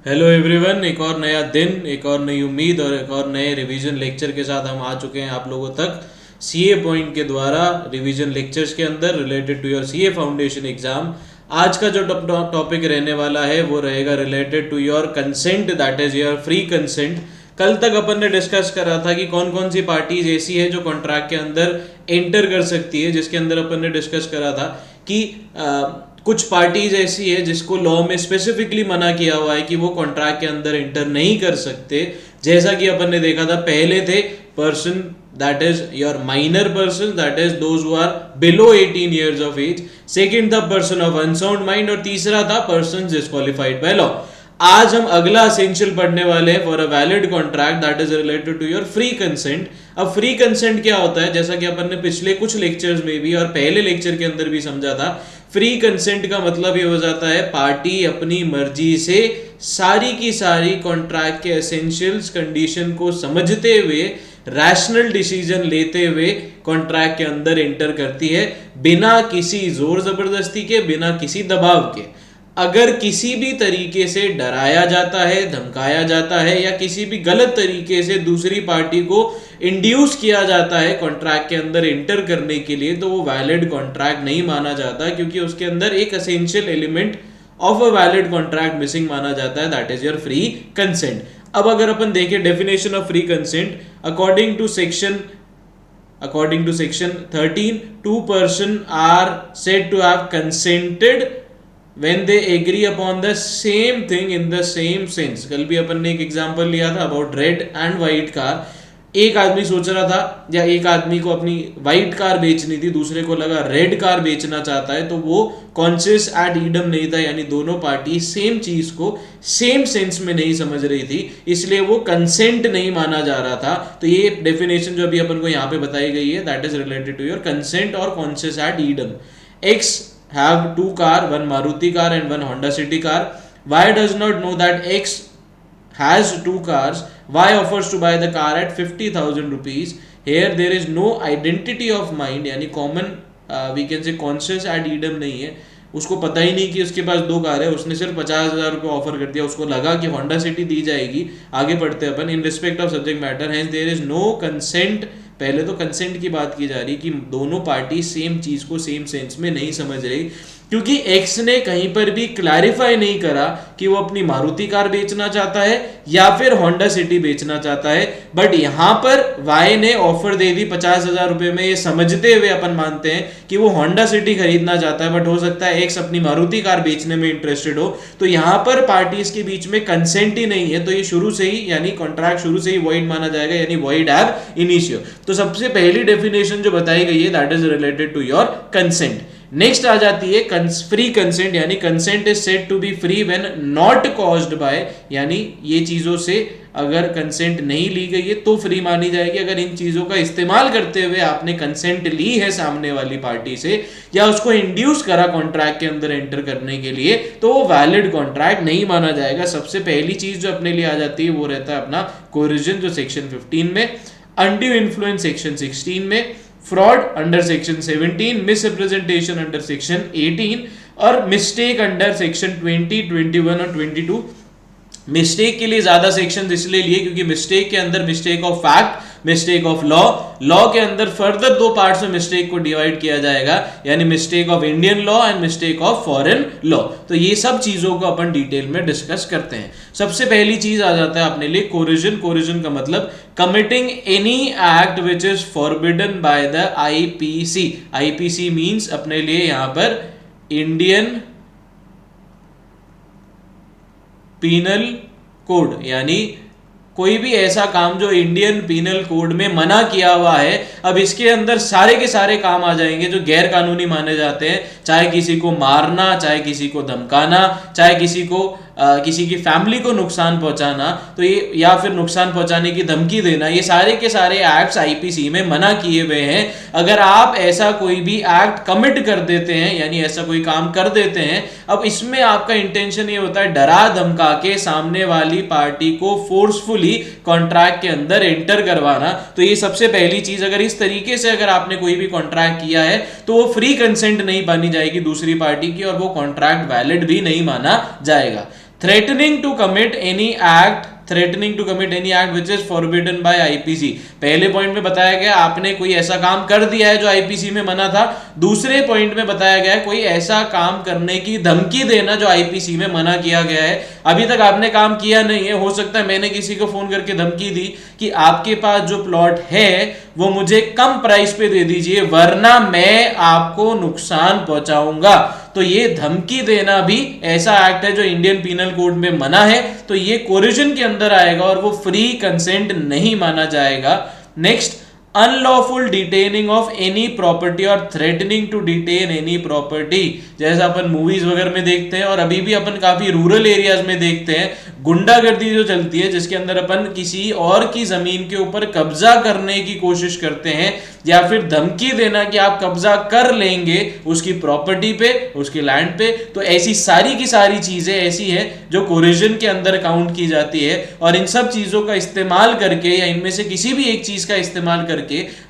Hello everyone, एक और नया दिन, एक और नई उम्मीद और एक और नए रिवीजन लेक्चर के साथ हम आ चुके हैं आप लोगों तक सीए पॉइंट के द्वारा रिवीजन लेक्चर्स के अंदर related to your CA foundation exam. आज का जो टॉपिक रहने वाला है वो रहेगा related to your consent, that is your free consent. कल तक अपन ने डिस्कस करा था कि कौन कौन सी पार्टीज ऐसी है जो कॉन्ट्रैक्ट के अंदर एंटर कर सकती है, जिसके अंदर अपन ने डिस्कस करा था कि कुछ पार्टीज ऐसी है जिसको लॉ में स्पेसिफिकली मना किया हुआ है कि वो कॉन्ट्रैक्ट के अंदर एंटर नहीं कर सकते। जैसा कि अपन ने देखा था, पहले थे person that is your minor person, that is those who are below 18 years of age. Second था पर्सन ऑफ अनसाउंड माइंड और तीसरा था पर्सन डिस्क्वालिफाइड बाय लॉ। आज हम अगला एसेंशियल पढ़ने वाले हैं for a valid contract, that is related to your free consent. अब फ्री कंसेंट क्या होता है, जैसा कि अपन ने पिछले कुछ लेक्चर्स में भी और पहले लेक्चर के अंदर भी समझा था, फ्री कंसेंट का मतलब ये हो जाता है पार्टी अपनी मर्जी से सारी की सारी कॉन्ट्रैक्ट के एसेंशियल्स कंडीशन को समझते हुए रैशनल डिसीजन लेते हुए कॉन्ट्रैक्ट के अंदर एंटर करती है, बिना किसी जोर जबरदस्ती के, बिना किसी दबाव के। अगर किसी भी तरीके से डराया जाता है, धमकाया जाता है या किसी भी गलत तरीके से दूसरी पार्टी को इंड्यूस किया जाता है कॉन्ट्रैक्ट के अंदर एंटर करने के लिए, तो वो वैलिड कॉन्ट्रैक्ट नहीं माना जाता, क्योंकि उसके अंदर एक essential element of a valid contract missing माना जाता है, that is your free consent. अब अगर अपन देखें definition of free consent, according to section 13, two person are said to have consented when they agree upon the same thing in the same sense। कल भी अपन ने एक एग्जांपल लिया था about red and white car. एक आदमी सोच रहा था, या एक आदमी को अपनी वाइट कार बेचनी थी, दूसरे को लगा रेड कार बेचना चाहता है, तो वो कॉन्शियस एड ईडम नहीं था, यानी दोनों पार्टी सेम चीज को सेम सेंस में नहीं समझ रही थी, इसलिए वो कंसेंट नहीं माना जा रहा था। तो ये डेफिनेशन जो अभी अपन को यहाँ पे बताई गई है, that is related to your consent और conscious ad idem. X have two car, one Maruti car and one Honda City car. Y does not know that X has two cars. Y offers to buy the car at 50,000 rupees. Here there is no identity of mind, यानी common we can say conscious ad idem नहीं है। उसको पता ही नहीं कि उसके पास दो car है, उसने सिर्फ 50,000 रुपये ऑफर कर दिया, उसको लगा कि होंडा सिटी दी जाएगी। आगे बढ़ते अपन, in respect of subject matter hence there is no consent. पहले तो कंसेंट की बात की जा रही कि दोनों पार्टी सेम चीज को सेम सेंस में नहीं समझ रही, क्योंकि एक्स ने कहीं पर भी क्लैरिफाई नहीं करा कि वो अपनी मारुति कार बेचना चाहता है या फिर होंडा सिटी बेचना चाहता है। बट यहां पर वाई ने ऑफर दे दी 50,000 रुपए में, ये समझते हुए अपन मानते हैं कि वो होंडा सिटी खरीदना चाहता है, बट हो सकता है एक्स अपनी मारुति कार बेचने में इंटरेस्टेड हो। तो यहां पर पार्टीज के बीच में कंसेंट ही नहीं है, तो ये शुरू से ही यानी कॉन्ट्रैक्ट शुरू से ही वॉइड माना जाएगा, यानी वॉइड एब इनिशियो। तो सबसे पहली डेफिनेशन जो बताई गई है, that is related to your consent. Next आ जाती है फ्री कंसेंट, यानी consent is said to be free when not caused by, यानी ये चीजों से अगर कंसेंट नहीं ली गई है तो फ्री मानी जाएगी। अगर इन चीजों का इस्तेमाल करते हुए आपने कंसेंट ली है सामने वाली पार्टी से या उसको इंड्यूस करा कॉन्ट्रैक्ट के अंदर एंटर करने के लिए, तो वो वैलिड कॉन्ट्रैक्ट नहीं माना जाएगा। सबसे पहली चीज जो अपने लिए आ जाती है वो रहता है अपना कोरिजन, जो सेक्शन 15 में, अनड्यू इन्फ्लुएंस सेक्शन 16 में, fraud under section 17, misrepresentation under section 18 और मिस्टेक अंडर सेक्शन 20, 21 और 22। मिस्टेक के लिए ज्यादा सेक्शन इसलिए लिए क्योंकि मिस्टेक के अंदर mistake of fact, mistake of law, law के अंदर फर्दर दो पार्ट्स में मिस्टेक को डिवाइड किया जाएगा, यानी mistake of Indian law and mistake of foreign law. तो ये सब चीजों को अपन डिटेल में डिस्कस करते हैं। सबसे पहली चीज आ जाता है अपने लिए कोरिजन। कोरिजन का मतलब committing any act which is forbidden by the IPC. IPC means अपने लिए यहां पर इंडियन पीनल कोड, यानी कोई भी ऐसा काम जो इंडियन पीनल कोड में मना किया हुआ है। अब इसके अंदर सारे के सारे काम आ जाएंगे जो गैर कानूनी माने जाते हैं, चाहे किसी को मारना, चाहे किसी को धमकाना, चाहे किसी की फैमिली को नुकसान पहुंचाना, तो ये या फिर नुकसान पहुंचाने की धमकी देना, ये सारे के सारे एक्ट्स आईपीसी में मना किए हुए हैं। अगर आप ऐसा कोई भी एक्ट कमिट कर देते हैं, यानी ऐसा कोई काम कर देते हैं, अब इसमें आपका इंटेंशन ये होता है डरा धमका के सामने वाली पार्टी को फोर्सफुली कॉन्ट्रैक्ट के अंदर एंटर करवाना, तो ये सबसे पहली चीज, अगर इस तरीके से अगर आपने कोई भी कॉन्ट्रैक्ट किया है तो वो फ्री कंसेंट नहीं मानी जाएगी दूसरी पार्टी की, और वो कॉन्ट्रैक्ट वैलिड भी नहीं माना जाएगा। Threatening to commit any act which is forbidden by IPC। पहले पॉइंट में बताया गया आपने कोई ऐसा काम कर दिया है जो आईपीसी में मना था, दूसरे पॉइंट में बताया गया है कोई ऐसा काम करने की धमकी देना जो आईपीसी में मना किया गया है। अभी तक आपने काम किया नहीं है, हो सकता है मैंने किसी को फोन करके धमकी दी कि आपके पास जो प्लॉट है वो मुझे कम प्राइस पे दे दीजिए वरना मैं आपको नुकसान पहुंचाऊंगा, तो ये धमकी देना भी ऐसा एक्ट है जो इंडियन पीनल कोड में मना है, तो ये कोरिजन के अंदर आएगा और वो फ्री कंसेंट नहीं माना जाएगा। Next, unlawful detaining of any property or threatening to detain any property. जैसा अपन मूवीज वगैरह में देखते हैं और अभी भी अपन काफी रूरल एरियाज में देखते हैं, गुंडागर्दी जो चलती है जिसके अंदर अपन किसी और की जमीन के ऊपर कब्जा करने की कोशिश करते हैं या फिर धमकी देना कि आप कब्जा कर लेंगे उसकी प्रॉपर्टी पे, उसके लैंड पे, तो ऐसी सारी की सारी चीजें ऐसी है जो कोरिजन के अंदर काउंट की जाती है। और इन सब चीजों का इस्तेमाल करके या इनमें से किसी भी एक चीज का इस्तेमाल करके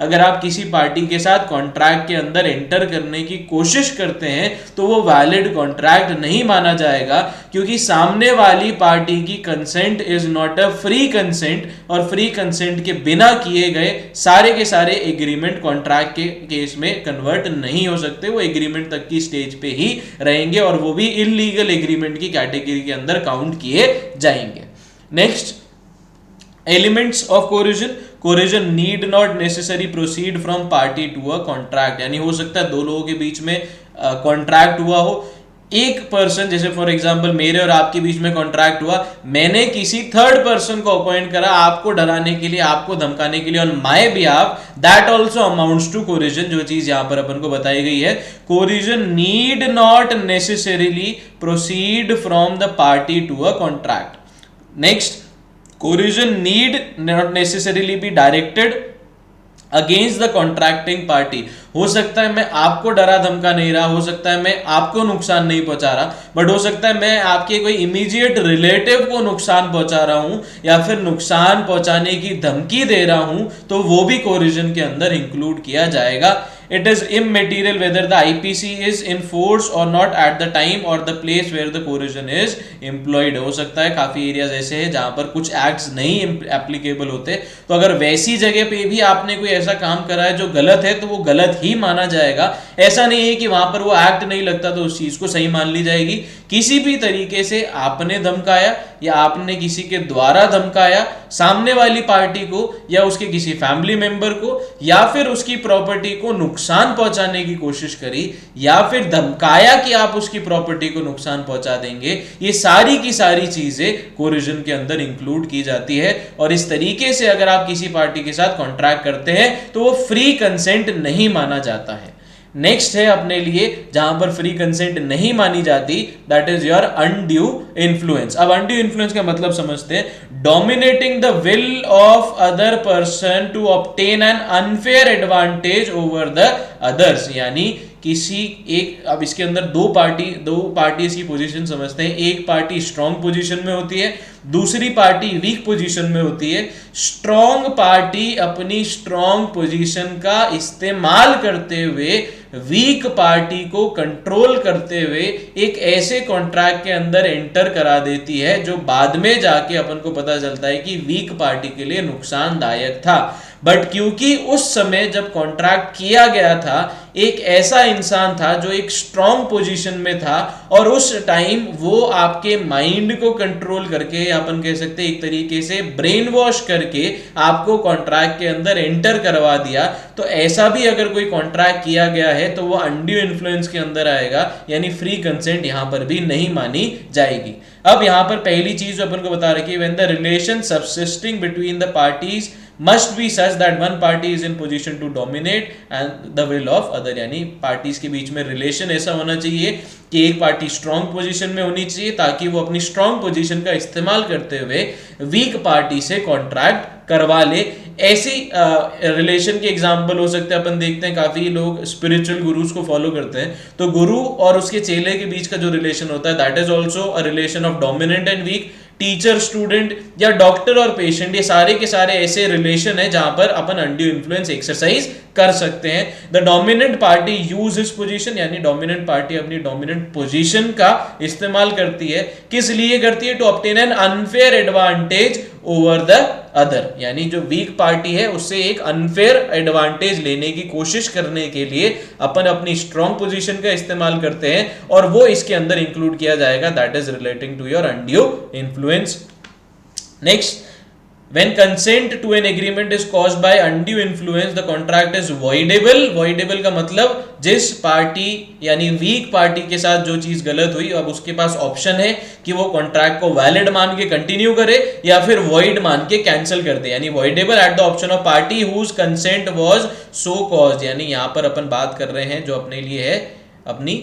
अगर आप किसी पार्टी के साथ कॉन्ट्रैक्ट के अंदर एंटर करने की कोशिश करते हैं तो वो वैलिड कॉन्ट्रैक्ट नहीं माना जाएगा, क्योंकि सामने वाली पार्टी की consent is not a free consent, और फ्री कंसेंट के बिना किए गए सारे के सारे एग्रीमेंट कॉन्ट्रैक्ट के केस में कन्वर्ट नहीं हो सकते, वो एग्रीमेंट तक की स्टेज पे ही रहेंगे और वो भी इलीगल एग्रीमेंट की कैटेगरी के अंदर काउंट किए जाएंगे। Next, elements of coercion need not necessary proceed from party to a contract, यानी हो सकता है दो लोगों के बीच में कॉन्ट्रैक्ट हुआ हो, एक पर्सन, जैसे फॉर एग्जांपल मेरे और आपके बीच में कॉन्ट्रैक्ट हुआ, मैंने किसी थर्ड पर्सन को अपॉइंट करा आपको डराने के लिए, आपको धमकाने के लिए on my behalf, that also amounts to coercion. जो चीज यहां पर अपन को बताई गई है, coercion need not necessarily proceed from the party to a contract. Next, coercion need not necessarily be directed against the contracting party. हो सकता है मैं आपको डरा धमका नहीं रहा, हो सकता है मैं आपको नुकसान नहीं पहुंचा रहा, बट हो सकता है मैं आपके कोई इमीडिएट रिलेटिव को नुकसान पहुंचा रहा हूं या फिर नुकसान पहुंचाने की धमकी दे रहा हूं, तो वो भी कोरिजन के अंदर इंक्लूड किया जाएगा। It is immaterial whether the IPC is in force or not at the time or the place where the coercion is employed। हो सकता है काफी एरियाज ऐसे हैं जहां पर कुछ एक्ट्स नहीं एप्लीकेबल होते, तो अगर वैसी जगह पे भी आपने कोई ऐसा काम करा है जो गलत है तो वो गलत ही माना जाएगा। ऐसा नहीं है कि वहां पर वो एक्ट नहीं लगता तो उस चीज को सही मान ली जाएगी। किसी भी तरीके से आपने धमकाया या आपने किसी के द्वारा धमकाया सामने वाली पार्टी को या उसके किसी फैमिली मेंबर को या फिर उसकी प्रॉपर्टी को नुकसान पहुंचाने की कोशिश करी या फिर धमकाया कि आप उसकी प्रॉपर्टी को नुकसान पहुंचा देंगे, ये सारी की सारी चीजें कोरिजन के अंदर इंक्लूड की जाती है। और इस तरीके से अगर आप किसी पार्टी के साथ कॉन्ट्रैक्ट करते हैं तो वो फ्री कंसेंट नहीं माना जाता है। नेक्स्ट है अपने लिए जहां पर फ्री कंसेंट नहीं मानी जाती, that is your undue influence. अब अनड्यू इन्फ्लुएंस का मतलब समझते हैं, dominating the will of other person to obtain an unfair advantage over the others. यानी किसी एक, अब इसके अंदर दो पार्टीज की पोजीशन समझते हैं। एक पार्टी स्ट्रांग पोजीशन में होती है, दूसरी पार्टी वीक पोजीशन में होती है। स्ट्रांग पार्टी अपनी स्ट्रांग पोजीशन का इस्तेमाल करते हुए वीक पार्टी को कंट्रोल करते हुए एक ऐसे कॉन्ट्रैक्ट के अंदर एंटर करा देती है जो बाद में जाके अपन को पता चलता है कि वीक पार्टी के लिए नुकसानदायक था। बट क्योंकि उस समय जब कॉन्ट्रैक्ट किया गया था एक ऐसा इंसान था जो एक स्ट्रांग पोजीशन में था और उस टाइम वो आपके माइंड को कंट्रोल करके, अपन कह सकते हैं एक तरीके से ब्रेन वॉश करके आपको कॉन्ट्रैक्ट के अंदर एंटर करवा दिया, तो ऐसा भी अगर कोई कॉन्ट्रैक्ट किया गया है तो वो अनड्यू इन्फ्लुएंस के अंदर आएगा, यानी फ्री कंसेंट यहां पर भी नहीं मानी जाएगी। अब यहां पर पहली चीज जो अपन को बता रखी है, when the relation subsisting between the parties must be such that one party is in position to dominate and the will of other। यानी पार्टीज के बीच में रिलेशन ऐसा होना चाहिए कि एक पार्टी स्ट्रांग पोजीशन में होनी चाहिए ताकि वो अपनी स्ट्रांग पोजीशन का इस्तेमाल करते हुए वीक पार्टी से कॉन्ट्रैक्ट करवा ले। ऐसी रिलेशन के एग्जांपल हो सकते हैं, अपन देखते हैं काफी लोग स्पिरिचुअल गुरुज को फॉलो करते हैं, तो गुरु और उसके चेले के बीच का जो रिलेशन होता है that is also a relation of dominant and weak. Teacher student या डॉक्टर और पेशेंट, ये सारे के सारे ऐसे रिलेशन है जहां पर अपन अनड्यू इन्फ्लुएंस एक्सरसाइज कर सकते हैं. The dominant party use his position, यानी डोमिनेंट पार्टी अपनी डोमिनेंट पोजीशन का इस्तेमाल करती है. किस लिए करती है? To obtain an unfair advantage over the other, यानी जो वीक पार्टी है उससे एक अनफेयर एडवांटेज लेने की कोशिश करने के लिए अपन अपनी स्ट्रॉन्ग पोजीशन का इस्तेमाल करते हैं, और वो इसके अंदर इंक्लूड किया जाएगा, that is relating to your undue influence. Next, when consent to an agreement is caused by undue influence, the contract is voidable. voidable का मतलब जिस पार्टी यानी वीक पार्टी के साथ जो चीज गलत हुई, अब उसके पास ऑप्शन है कि वो कॉन्ट्रैक्ट को वैलिड मान के कंटिन्यू करे या फिर वॉइड मान के कैंसिल कर दे, यानी voidable at the option of party whose consent was so caused. यानी यहां पर अपन बात कर रहे हैं जो अपने लिए है अपनी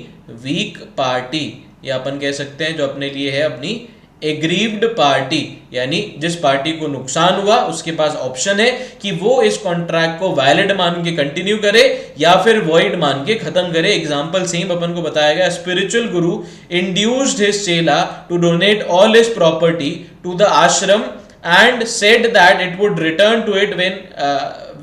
वीक पार्टी, या अपन कह सकते हैं जो अपने लिए है अपनी एग्रीव्ड पार्टी, यानी जिस पार्टी को नुकसान हुआ उसके पास ऑप्शन है कि वो इस कॉन्ट्रैक्ट को वैलिड मान के कंटिन्यू करे या फिर वॉइड मान के खत्म करे. एग्जांपल सेम अपन को बताया गया. Spiritual guru induced his chela to donate all his property to the ashram and said that it would return to it when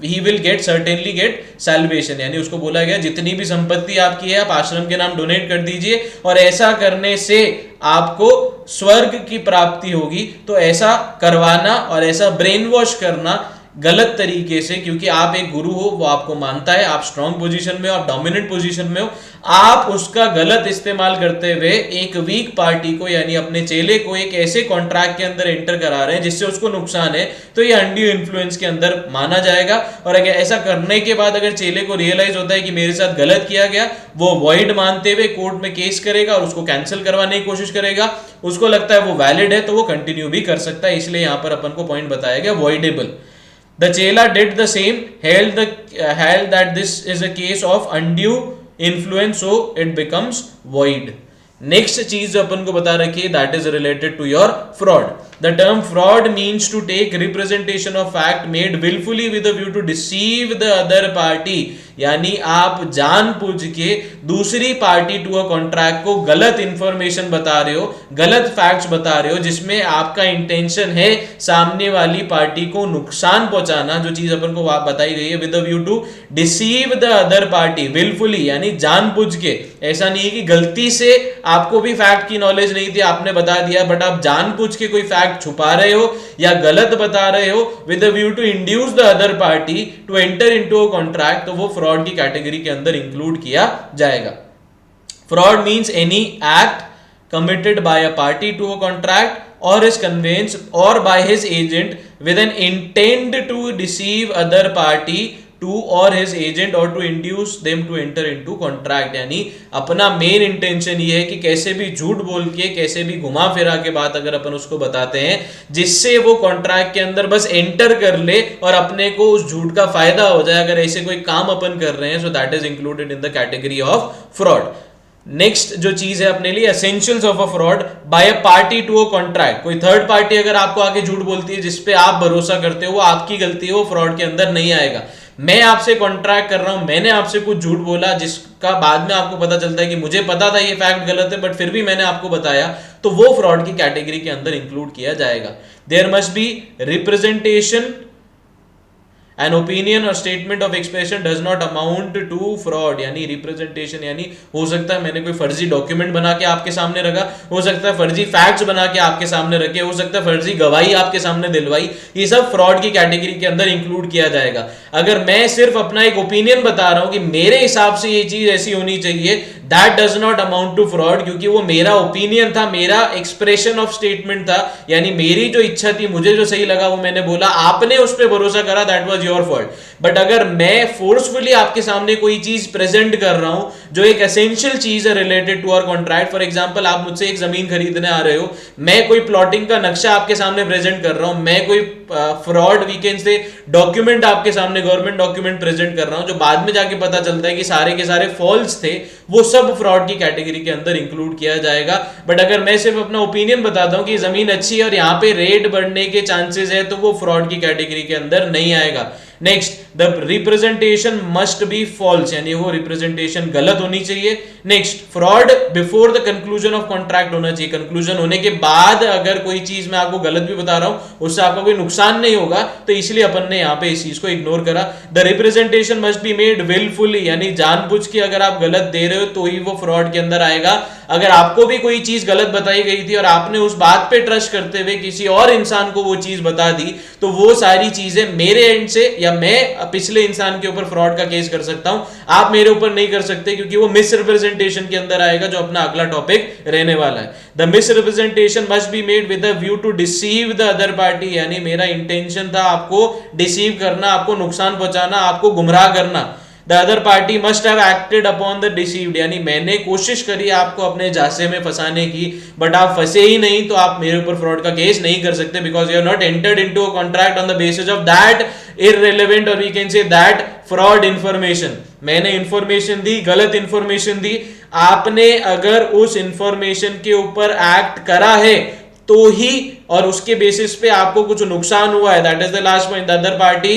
he will certainly get salvation. यानी उसको बोला गया जितनी भी संपत्ति आपकी है आप आश्रम के नाम डोनेट कर दीजिए और ऐसा करने से आपको स्वर्ग की प्राप्ति होगी. तो ऐसा करवाना और ऐसा ब्रेन वॉश करना गलत तरीके से, क्योंकि आप एक गुरु हो, वो आपको मानता है, आप स्ट्रॉन्ग पोजीशन में हो, आप डोमिनेंट पोजीशन में हो, आप उसका गलत इस्तेमाल करते हुए एक वीक पार्टी को यानी अपने चेले को एक ऐसे कॉन्ट्रैक्ट के अंदर एंटर करा रहे हैं जिससे उसको नुकसान है, तो ये अनड्यू इन्फ्लुएंस के अंदर माना जाएगा. और अगर ऐसा करने के बाद अगर चेले को रियलाइज होता है कि मेरे साथ गलत किया गया, वो वॉइड मानते हुए कोर्ट में केस करेगा और उसको कैंसिल करवाने की कोशिश करेगा. उसको लगता है वो वैलिड है तो वो कंटिन्यू भी कर सकता है. इसलिए यहां पर अपन को पॉइंट बताया गया voidable. The chela did the same, held that this is a case of undue influence, so it becomes void. Next चीज जो अपन को बता रखी है that is related to your fraud. The term fraud means to take representation of fact made wilfully with a view to deceive the other party, यानी आप जानबूझ के दूसरी पार्टी टू अ कॉन्ट्रैक्ट को गलत इंफॉर्मेशन बता रहे हो, गलत फैक्ट्स बता रहे हो, जिसमें आपका इंटेंशन है सामने वाली पार्टी को नुकसान पहुंचाना. जो चीज अपन को बताई गई है with a view to deceive the other party, wilfully यानी जानबूझ के. ऐसा नहीं है कि गलती से आपको भी फैक्ट की नॉलेज नहीं थी, आपने बता दिया, बट आप जानबूझ के कोई फैक्ट छुपा रहे हो या गलत बता रहे हो with a view to induce the other party to enter into a contract, तो वो फ्रॉड की कैटेगरी के अंदर इंक्लूड किया जाएगा. Fraud means any act committed by a party to a contract or his conveyance or by his agent with an intent to deceive other party to or his agent or to induce them to enter into contract. यानी अपना main intention ये है कि कैसे भी झूठ बोल के, कैसे भी घुमा फिरा के बात अगर अपन उसको बताते हैं जिससे वो कॉन्ट्रैक्ट के अंदर बस एंटर कर ले और अपने को उस झूठ का फायदा हो जाए, अगर ऐसे कोई काम अपन कर रहे हैं, so that is included in the category of fraud. Next जो चीज है अपने लिए essentials of a fraud by a party to a contract. कोई थर्ड पार्टी अगर आपको आके झूठ बोलती है जिसपे आप भरोसा करते हो, वो आपकी गलती है, वो फ्रॉड के अंदर नहीं आएगा. मैं आपसे कॉन्ट्रैक्ट कर रहा हूं, मैंने आपसे कुछ झूठ बोला जिसका बाद में आपको पता चलता है कि मुझे पता था ये फैक्ट गलत है, बट फिर भी मैंने आपको बताया, तो वो फ्रॉड की कैटेगरी के अंदर इंक्लूड किया जाएगा. There must be representation. An opinion or statement of expression does not amount to fraud. यानी रिप्रेजेंटेशन यानी हो सकता है मैंने कोई फर्जी डॉक्यूमेंट बना के आपके सामने रखा, हो सकता है फर्जी फैक्ट्स बना के आपके सामने रखे, हो सकता है फर्जी गवाही आपके सामने दिलवाई, ये सब फ्रॉड की कैटेगरी के अंदर इंक्लूड किया जाएगा. अगर मैं सिर्फ अपना एक ओपिनियन बता रहा हूं कि मेरे हिसाब से ये चीज ऐसी होनी चाहिए, that does not amount to fraud, क्योंकि वो मेरा ओपिनियन था, मेरा एक्सप्रेशन ऑफ स्टेटमेंट था, यानी मेरी जो इच्छा थी, मुझे जो सही लगा वो मैंने बोला, आपने उस पर भरोसा करा, that was your fault. But अगर मैं फोर्सफुली आपके सामने कोई चीज प्रेजेंट कर रहा हूं जो एक एसेंशियल चीज है related to our contract, for example आप मुझसे एक जमीन खरीदने आ रहे हो, मैं कोई प्लॉटिंग का नक्शा आपके सामने प्रेजेंट कर रहा हूं, मैं कोई फ्रॉड वीकेंड से डॉक्यूमेंट आपके सामने गवर्नमेंट डॉक्यूमेंट प्रेजेंट कर रहा हूं जो बाद में जाके पता चलता है कि सारे के सारे फॉल्स थे, वो सब फ्रॉड की कैटेगरी के अंदर इंक्लूड किया जाएगा. बट अगर मैं सिर्फ अपना ओपिनियन बताता हूं कि जमीन अच्छी है और यहाँ पे रेट बढ़ने के चांसेस है, तो वो फ्रॉड की कैटेगरी के अंदर नहीं आएगा. Next, the representation must be false, यानी वो रिप्रेजेंटेशन गलत होनी चाहिए। Next, fraud before the conclusion of contract होना चाहिए, कंक्लूजन होने के बाद अगर कोई चीज मैं आपको गलत भी बता रहा हूं उससे आपका कोई नुकसान नहीं होगा, तो इसलिए अपन ने यहां पे इस चीज को इग्नोर करा। The representation must be made wilfully, यानी जानबूझ के अगर आप गलत दे रहे हो तो ही वो फ्रॉड के अंदर आएगा। अगर आपको भी कोई चीज गलत बताई गई थी और आपने उस बात पे ट्रस्ट करते हुए किसी और इंसान को वो चीज बता दी, तो वो सारी चीजें मेरे एंड से या मैं पिछले इंसान के ऊपर फ्रॉड का केस कर सकता हूं, आप मेरे ऊपर नहीं कर सकते, क्योंकि वो मिसरिप्रेजेंटेशन के अंदर आएगा, जो अपना अगला टॉपिक रहने वाला है। The misrepresentation must be made with the view to deceive the other party, यानी मेरा इंटेंशन था आपको डिसीव करना, आपको नुकसान पहुंचाना, आपको गुमराह करना। The other party must have acted upon the deceived, यानी मैंने कोशिश करी आपको अपने झांसे में फंसाने की, बट आप फंसे ही नहीं, तो आप मेरे ऊपर फ्रॉड का केस नहीं कर सकते, because you have not entered into a contract on the basis of that irrelevant और we can say that fraud information. मैंने इंफॉर्मेशन दी, गलत इंफॉर्मेशन दी, आपने अगर उस इंफॉर्मेशन के ऊपर एक्ट करा है तो ही, और उसके बेसिस पे आपको कुछ नुकसान हुआ है, that is the last point, the other party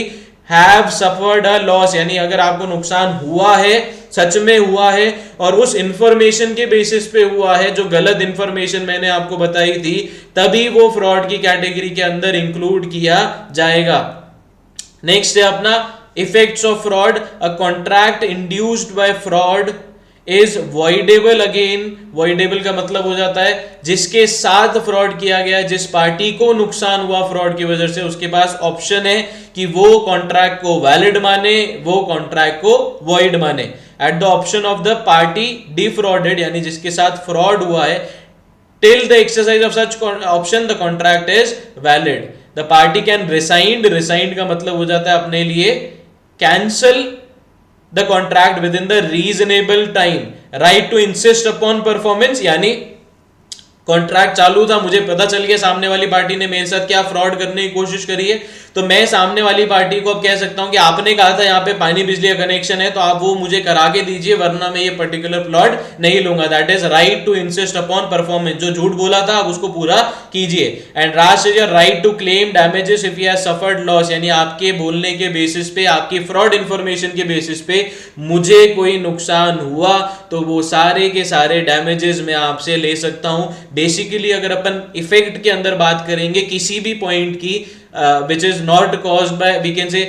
have suffered a loss, यानी अगर आपको नुकसान हुआ है, सच में हुआ है, और उस इंफॉर्मेशन के बेसिस पे हुआ है, जो गलत इंफॉर्मेशन मैंने आपको बताई थी, तभी वो फ्रॉड की कैटेगरी के अंदर इंक्लूड किया जाएगा। नेक्स्ट है अपना effects of fraud. A contract induced by fraud is voidable. Again voidable का मतलब हो जाता है जिसके साथ फ्रॉड किया गया, जिस पार्टी को नुकसान हुआ फ्रॉड की वजह से, उसके पास ऑप्शन है कि वो कॉन्ट्रैक्ट को वैलिड माने, वो कॉन्ट्रैक्ट को वॉइड माने। At the option of the party defrauded, यानी जिसके साथ फ्रॉड हुआ है, till the exercise of such option the contract is valid. The party can rescind, rescind का मतलब हो जाता है अपने लिए cancel the contract within the reasonable time, right to insist upon performance, यानी कॉन्ट्रैक्ट चालू था, मुझे पता चल गया सामने वाली पार्टी ने मेरे साथ क्या फ्रॉड करने की कोशिश करी है, तो मैं सामने वाली पार्टी को अब कह सकता हूं कि आपने कहा था यहाँ पे पानी बिजली का कनेक्शन है, तो आप वो मुझे करा के दीजिए, वरना मैं ये पर्टिकुलर प्लॉट नहीं लूंगा। That is right to insist upon performance, जो झूठ बोला था आप उसको पूरा कीजिए। And last is your right to claim damages if you have suffered loss, यानी आपके बोलने के बेसिस पे, आपकी फ्रॉड इंफॉर्मेशन के बेसिस पे मुझे कोई नुकसान हुआ, तो वो सारे के सारे डैमेजेस मैं आपसे ले सकता हूं। बेसिकली अगर अपन इफेक्ट के अंदर बात करेंगे किसी भी पॉइंट की, which is not caused by, we can say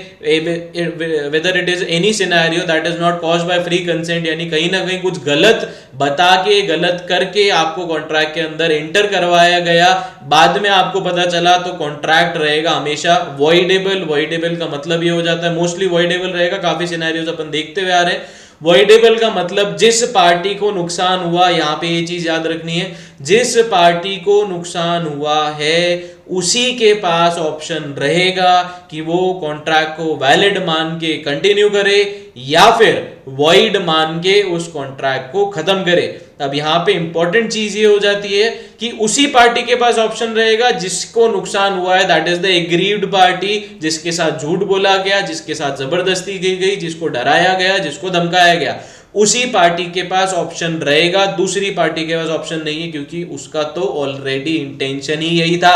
whether it is any scenario that is not caused by free consent, यानी कहीं ना कहीं कुछ गलत बता के, गलत करके आपको कॉन्ट्रैक्ट के अंदर एंटर करवाया गया, बाद में आपको पता चला, तो कॉन्ट्रैक्ट रहेगा हमेशा वॉइडेबल। वॉइडेबल का मतलब ये हो जाता है, मोस्टली वॉइडेबल रहेगा, काफी सिनेरियोज अपन देखते हुए आ रहे हैं। वॉइडेबल का मतलब जिस पार्टी को नुकसान हुआ, यहां पे ये चीज याद रखनी है, जिस पार्टी को नुकसान हुआ है उसी के पास ऑप्शन रहेगा कि वो कॉन्ट्रैक्ट को वैलिड मान के कंटिन्यू करे या फिर वॉइड मान के उस कॉन्ट्रैक्ट को खत्म करे। अब यहां पे इंपॉर्टेंट चीज ये हो जाती है कि उसी पार्टी के पास ऑप्शन रहेगा जिसको नुकसान हुआ है, that is the aggrieved party, जिसके साथ झूठ बोला गया, जिसके साथ जबरदस्ती की गई, जिसको डराया गया, जिसको धमकाया गया, उसी पार्टी के पास ऑप्शन रहेगा, दूसरी पार्टी के पास ऑप्शन नहीं है, क्योंकि उसका तो ऑलरेडी इंटेंशन ही यही था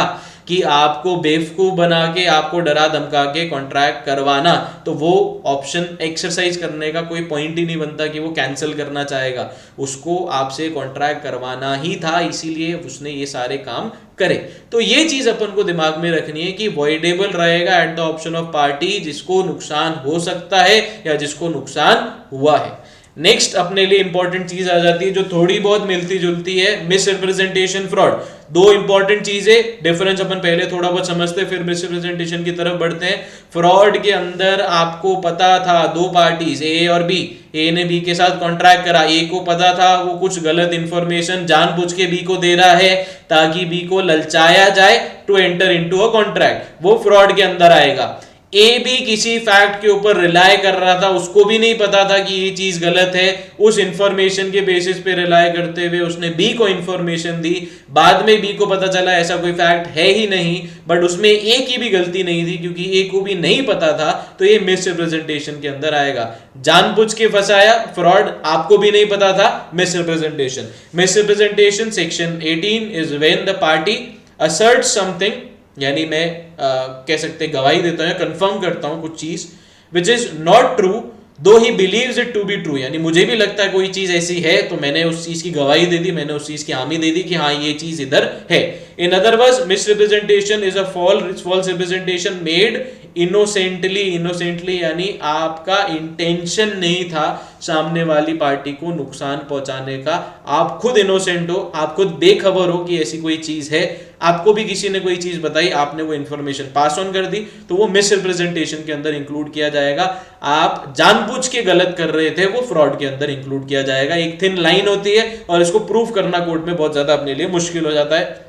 कि आपको बेवकूफ बना के, आपको डरा धमका के कॉन्ट्रैक्ट करवाना, तो वो ऑप्शन एक्सरसाइज करने का कोई पॉइंट ही नहीं बनता कि वो कैंसिल करना चाहेगा, उसको आपसे कॉन्ट्रैक्ट करवाना ही था, इसीलिए उसने ये सारे काम करे। तो ये चीज अपन को दिमाग में रखनी है कि वॉइडेबल रहेगा at the option of party जिसको नुकसान हो सकता है या जिसको नुकसान हुआ है। नेक्स्ट अपने लिए इंपॉर्टेंट चीज आ जाती है जो थोड़ी बहुत मिलती जुलती है, मिस रिप्रेजेंटेशन फ्रॉड। दो इंपॉर्टेंट चीजें, डिफरेंस अपन पहले थोड़ा बहुत समझते हैं, फिर मिस रिप्रेजेंटेशन की तरफ बढ़ते हैं। फ्रॉड के अंदर आपको पता था दो पार्टीज ए और बी, ए ने बी के साथ कॉन्ट्रैक्ट करा, ए को पता था वो कुछ गलत इंफॉर्मेशन जानबूझ के बी को दे रहा है ताकि बी को ललचाया जाए to enter into a contract, वो फ्रॉड के अंदर आएगा। ए भी किसी फैक्ट के ऊपर रिलाय कर रहा था, उसको भी नहीं पता था कि ये चीज गलत है, उस इंफॉर्मेशन के बेसिस पे रिलाय करते हुए उसने बी को इंफॉर्मेशन दी, बाद में बी को पता चला ऐसा कोई फैक्ट है ही नहीं, बट उसमें ए की भी गलती नहीं थी क्योंकि ए को भी नहीं पता था, तो ये मिस रिप्रेजेंटेशन के अंदर आएगा। जानबूझ के फंसाया, फ्रॉड, आपको भी नहीं पता था, miss representation. Miss representation section 18 is when the party assets something, यानी मैं कह सकते गवाही देता हूं, कंफर्म करता हूं कुछ चीज which is not true though he believes it to be true। यानी मुझे भी लगता है कोई चीज ऐसी है तो मैंने उस चीज की गवाही दे दी, मैंने उस चीज की हामी दे दी कि हाँ ये चीज इधर है। In other words misrepresentation is a false representation made innocently यानी आपका इंटेंशन नहीं था सामने वाली पार्टी को नुकसान पहुंचाने का, आप खुद इनोसेंट हो, आप खुद बेखबर हो कि ऐसी कोई चीज है, आपको भी किसी ने कोई चीज बताई, आपने वो इंफॉर्मेशन पास ऑन कर दी, तो वो मिस रिप्रेजेंटेशन के अंदर इंक्लूड किया जाएगा। आप जानबूझ के गलत कर रहे थे, वो फ्रॉड के अंदर इंक्लूड किया जाएगा। एक थिन लाइन होती है और इसको प्रूफ करना कोर्ट में बहुत ज्यादा अपने लिए मुश्किल हो जाता है।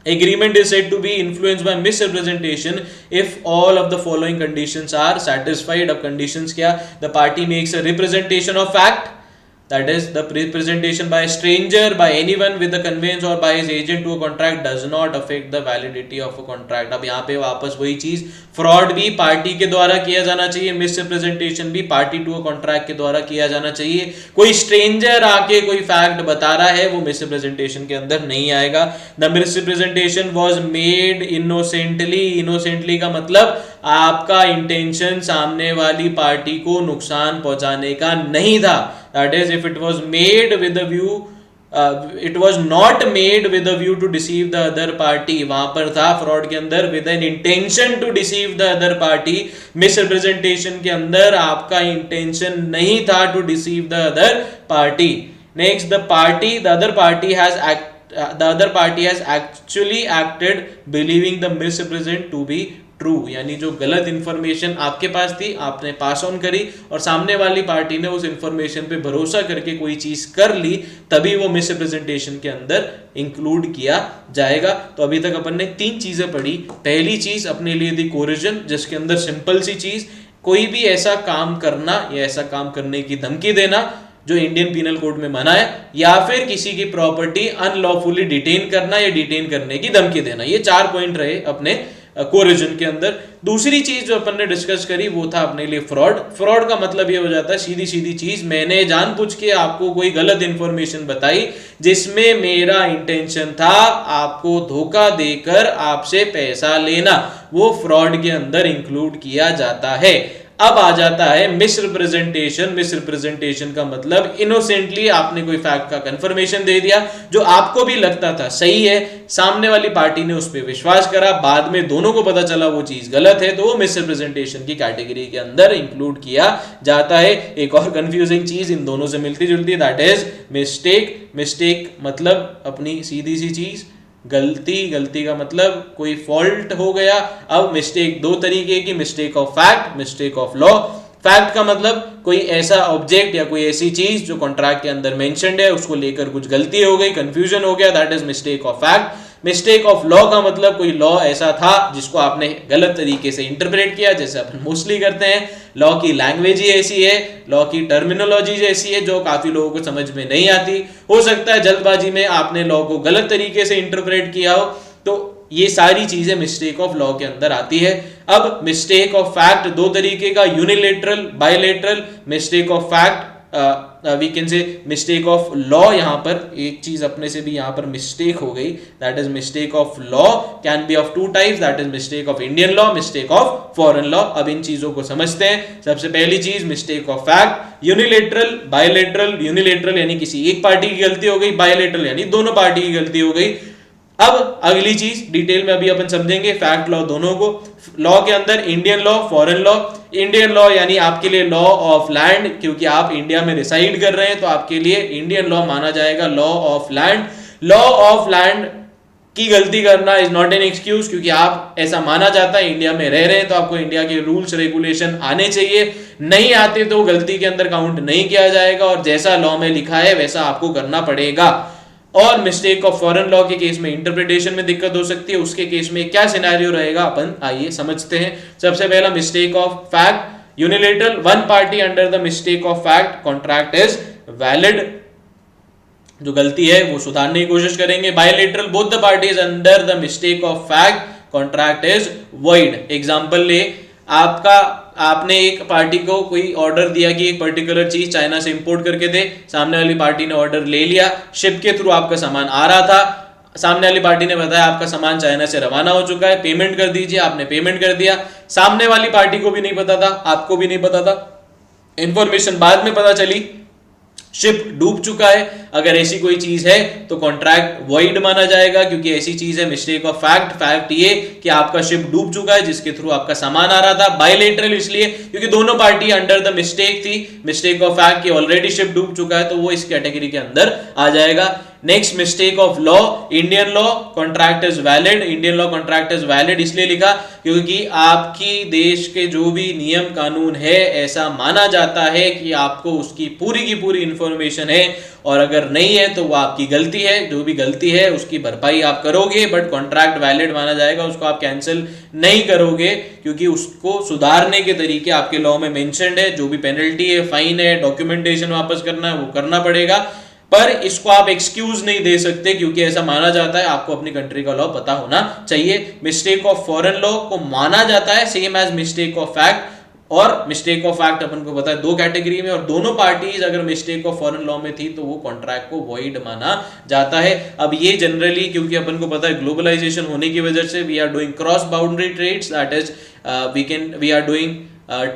Agreement is said to be influenced by misrepresentation if all of the following conditions are satisfied। अब conditions क्या? The party makes a representation of fact, that is the representation by a stranger, by anyone with the conveyance or by his agent to a contract does not affect the validity of a contract। अब यहाँ पे वापस वही चीज, fraud भी party के द्वारा किया जाना चाहिए, मिसरिप्रेजेंटेशन भी पार्टी टू अ कॉन्ट्रैक्ट के द्वारा किया जाना चाहिए। कोई स्ट्रेंजर आके कोई फैक्ट बता रहा है वो मिसरिप्रेजेंटेशन के अंदर नहीं आएगा। The misrepresentation was made innocently का मतलब आपका इंटेंशन सामने वाली पार्टी को नुकसान पहुंचाने का नहीं था। That is, if it was made with a view, it was not made with a view to deceive the other party। वहां पर था फ्रॉड के अंदर with an intention to deceive the other party। Misrepresentation के अंदर आपका intention नहीं था to deceive the other party। Next, the other party has actually acted believing the misrepresent to be true, यानी जो गलत इंफॉर्मेशन आपके पास थी आपने पास ऑन करी और सामने वाली पार्टी ने उस इंफॉर्मेशन पे भरोसा करके कोई चीज कर ली, तभी वो मिसरिप्रेजेंटेशन के अंदर इंक्लूड किया जाएगा। तो अभी तक अपन ने 3 चीजें पढ़ी। पहली चीज अपने लिए थी कोरिजन, जिसके अंदर सिंपल सी चीज, कोई भी ऐसा काम करना या ऐसा काम करने की धमकी देना जो इंडियन पीनल कोड में मना है, या फिर किसी की प्रॉपर्टी अनलॉफुली डिटेन करना या डिटेन करने की धमकी देना। ये 4 पॉइंट रहे अपने कोरिजन के अंदर। दूसरी चीज जो अपन ने डिस्कस करी वो था अपने लिए फ्रॉड का मतलब ये हो जाता है सीधी सीधी चीज, मैंने जानबूझ के आपको कोई गलत इंफॉर्मेशन बताई जिसमें मेरा इंटेंशन था आपको धोखा देकर आपसे पैसा लेना, वो फ्रॉड के अंदर इंक्लूड किया जाता है। अब आ जाता है मिसरिप्रेजेंटेशन का मतलब इनोसेंटली आपने कोई फैक्ट का कंफर्मेशन दे दिया जो आपको भी लगता था सही है, सामने वाली पार्टी ने उस पर विश्वास करा, बाद में दोनों को पता चला वो चीज गलत है, तो वो मिसरिप्रेजेंटेशन की कैटेगरी के अंदर इंक्लूड किया जाता है। एक और कंफ्यूजिंग चीज इन दोनों से मिलती जुलती, दैट इज मिस्टेक मतलब अपनी सीधी सी चीज, गलती का मतलब कोई फॉल्ट हो गया। अब मिस्टेक 2 तरीके की, mistake of fact, mistake of law. Fact का मतलब कोई ऐसा ऑब्जेक्ट या कोई ऐसी चीज जो कॉन्ट्रैक्ट के अंदर मेंशन्ड है उसको लेकर कुछ गलती हो गई, कंफ्यूजन हो गया, that is mistake of fact. Mistake of law का मतलब कोई लॉ ऐसा था जिसको आपने गलत तरीके से इंटरप्रेट किया, जैसे अपन मोस्टली करते हैं। लॉ की लैंग्वेज ही ऐसी है, लॉ की टर्मिनोलॉजी ऐसी है जो काफी लोगों को समझ में नहीं आती। हो सकता है जल्दबाजी में आपने लॉ को गलत तरीके से इंटरप्रेट किया हो, तो ये सारी चीजें मिस्टेक ऑफ लॉ के अंदर आती है। अब मिस्टेक ऑफ फैक्ट 2 तरीके का, unilateral, bilateral. Mistake of fact we can say mistake of law, यहाँ पर एक चीज अपने से भी यहाँ पर मिस्टेक हो गई, that is mistake of law can be of 2 types, that is mistake of Indian law, mistake of foreign law. अब इन चीजों को समझते हैं। सबसे पहली चीज mistake of fact, unilateral, bilateral. Unilateral यानी किसी एक पार्टी की गलती हो गई, बायलेटरल यानी दोनों पार्टी की गलती हो गई। अब अगली चीज डिटेल में अभी अपन समझेंगे, फैक्ट लॉ दोनों को। लॉ के अंदर Indian law, foreign law. Indian law यानी आपके लिए लॉ ऑफ लैंड, क्योंकि आप इंडिया में रिसाइड कर रहे हैं तो आपके लिए इंडियन लॉ माना जाएगा law of land. Law of land की गलती करना इज नॉट एन एक्सक्यूज, क्योंकि आप ऐसा माना जाता है इंडिया में रह रहे हैं तो आपको इंडिया के रूल्स रेगुलेशन आने चाहिए, नहीं आते तो गलती के अंदर काउंट नहीं किया जाएगा और जैसा लॉ में लिखा है वैसा आपको करना पड़ेगा। और मिस्टेक ऑफ फॉरेन लॉ के केस में इंटरप्रिटेशन में दिक्कत हो सकती है, उसके केस में क्या सिनेरियो रहेगा अपन आइए समझते हैं। सबसे पहला mistake of fact, unilateral, one party under the mistake of fact contract is valid, जो गलती है वो सुधारने की कोशिश करेंगे। Bilateral, both the parties under the mistake of fact contract is void. Example ले, आपने एक पार्टी को कोई ऑर्डर दिया कि एक पर्टिकुलर चीज चाइना से इंपोर्ट करके दे, सामने वाली पार्टी ने ऑर्डर ले लिया, शिप के थ्रू आपका सामान आ रहा था, सामने वाली पार्टी ने बताया आपका सामान चाइना से रवाना हो चुका है, पेमेंट कर दीजिए, आपने पेमेंट कर दिया, सामने वाली पार्टी को भी नहीं पता था, आपको भी नहीं पता था, इंफॉर्मेशन बाद में पता चली, शिप डूब चुका है। अगर ऐसी कोई चीज है तो कॉन्ट्रैक्ट वॉइड माना जाएगा, क्योंकि ऐसी चीज है मिस्टेक ऑफ फैक्ट। फैक्ट ये कि आपका शिप डूब चुका है जिसके थ्रू आपका सामान आ रहा था। बायलेटरल इसलिए क्योंकि दोनों पार्टी अंडर द मिस्टेक थी, मिस्टेक ऑफ फैक्ट कि ऑलरेडी शिप डूब चुका है, तो वो इस कैटेगरी के अंदर आ जाएगा। Next, mistake of law, Indian law contract is valid. Indian law contract is valid इसलिए लिखा क्योंकि आपकी देश के जो भी नियम कानून है ऐसा माना जाता है कि आपको उसकी पूरी की पूरी इंफॉर्मेशन है, और अगर नहीं है तो वो आपकी गलती है, जो भी गलती है उसकी भरपाई आप करोगे, बट कॉन्ट्रैक्ट वैलिड माना जाएगा, उसको आप कैंसिल नहीं करोगे क्योंकि उसको सुधारने के तरीके आपके लॉ में मेंशन्ड है। जो भी पेनल्टी है, फाइन है, डॉक्यूमेंटेशन वापस करना है वो करना पड़ेगा, पर इसको आप एक्सक्यूज नहीं दे सकते क्योंकि ऐसा माना जाता है। आपको अपनी कंट्री का लॉ पता होना चाहिए। मिस्टेक ऑफ फॉरेन लॉ को माना जाता है same as mistake of fact, और मिस्टेक ऑफ फैक्ट अपन को पता है दो कैटेगरी में, और दोनों पार्टीज अगर मिस्टेक ऑफ फॉरेन लॉ में थी तो वो कॉन्ट्रैक्ट को वॉइड माना जाता है। अब ये जनरली क्योंकि अपन को पता है ग्लोबलाइजेशन होने की वजह से we are doing cross boundary trades, that is we are doing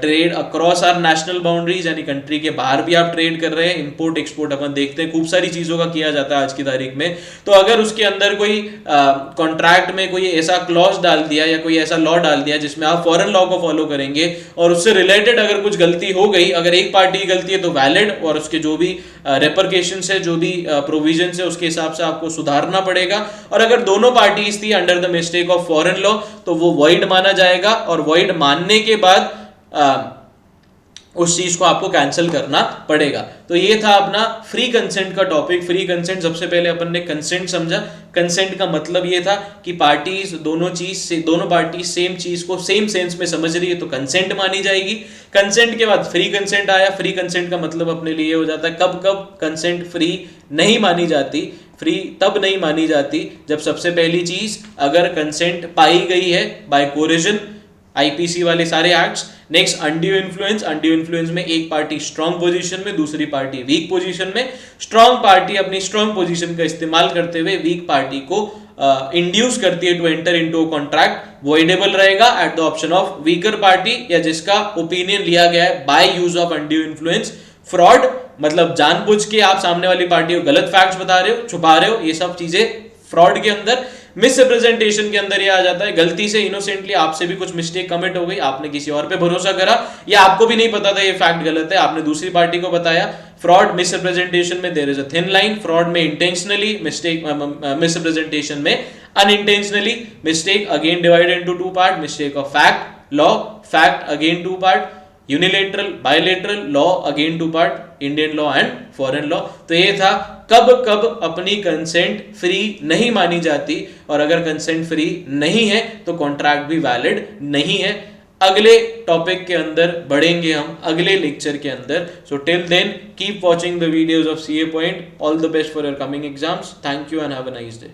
trade across our national boundaries, यानी कंट्री के बाहर भी आप ट्रेड कर रहे हैं। इंपोर्ट एक्सपोर्ट अपन देखते हैं, खूब सारी चीजों का किया जाता है आज की तारीख में। तो अगर उसके अंदर कोई कॉन्ट्रैक्ट में कोई ऐसा क्लॉज डाल दिया या कोई ऐसा लॉ डाल दिया जिसमें आप फॉरेन लॉ को फॉलो करेंगे और उससे रिलेटेड अगर कुछ गलती हो गई, अगर एक पार्टी की गलती है तो वैलिड, और उसके जो भी रेपरकेशंस है, जो भी प्रोविजंस है, उसके हिसाब से आपको सुधारना पड़ेगा। और अगर दोनों पार्टीज थी under the mistake of foreign law तो वो वॉइड माना जाएगा, और वॉइड मानने के बाद उस चीज को आपको कैंसिल करना पड़ेगा। तो ये था अपना फ्री कंसेंट का टॉपिक। फ्री कंसेंट, सबसे पहले अपन ने कंसेंट समझा। कंसेंट का मतलब ये था कि पार्टीज दोनों पार्टी सेम चीज को सेम सेंस में समझ रही है तो कंसेंट मानी जाएगी। कंसेंट के बाद फ्री कंसेंट आया। फ्री कंसेंट का मतलब अपने लिए हो जाता है कब कब कंसेंट फ्री नहीं मानी जाती। फ्री तब नहीं मानी जाती जब सबसे पहली चीज अगर कंसेंट पाई गई है बाय कोरिजन, आईपीसी वाले सारे acts. Next, undue influence. Undue influence में एक पार्टी स्ट्रांग पोजीशन में, दूसरी पार्टी वीक पोजीशन में। स्ट्रांग पार्टी अपनी स्ट्रांग पोजीशन का इस्तेमाल करते हुए वीक पार्टी को इंड्यूस करती है to enter into contract, voidable रहेगा at the option of weaker party, या जिसका ओपिनियन लिया गया है by use of undue influence. Fraud मतलब जानबूझ के आप सामने वाली पार्टी को गलत फैक्ट्स बता रहे हो, छुपा रहे हो, ये सब चीजें फ्रॉड के अंदर। मिसरिप्रेजेंटेशन के अंदर ये आ जाता है गलती से, इनोसेंटली आपसे भी कुछ मिस्टेक कमिट हो गई, आपने किसी और पे भरोसा करा, या आपको भी नहीं पता था ये फैक्ट गलत है, आपने दूसरी पार्टी को बताया। फ्रॉड मिसरिप्रेजेंटेशन में there is a thin line. Fraud में इंटेंशनली मिस्टेक, मिसरिप्रेजेंटेशन में unintentionally mistake. Again divided into two part, mistake of fact, law, fact again two part, unilateral, bilateral, law again two part, Indian law and foreign law. तो ये था कब कब अपनी consent free नहीं मानी जाती, और अगर कंसेंट फ्री नहीं है तो कॉन्ट्रैक्ट भी वैलिड नहीं है। अगले टॉपिक के अंदर बढ़ेंगे हम अगले लेक्चर के अंदर। So till then keep watching the videos of CA Point. All the best for your coming exams. Thank you and have a nice day.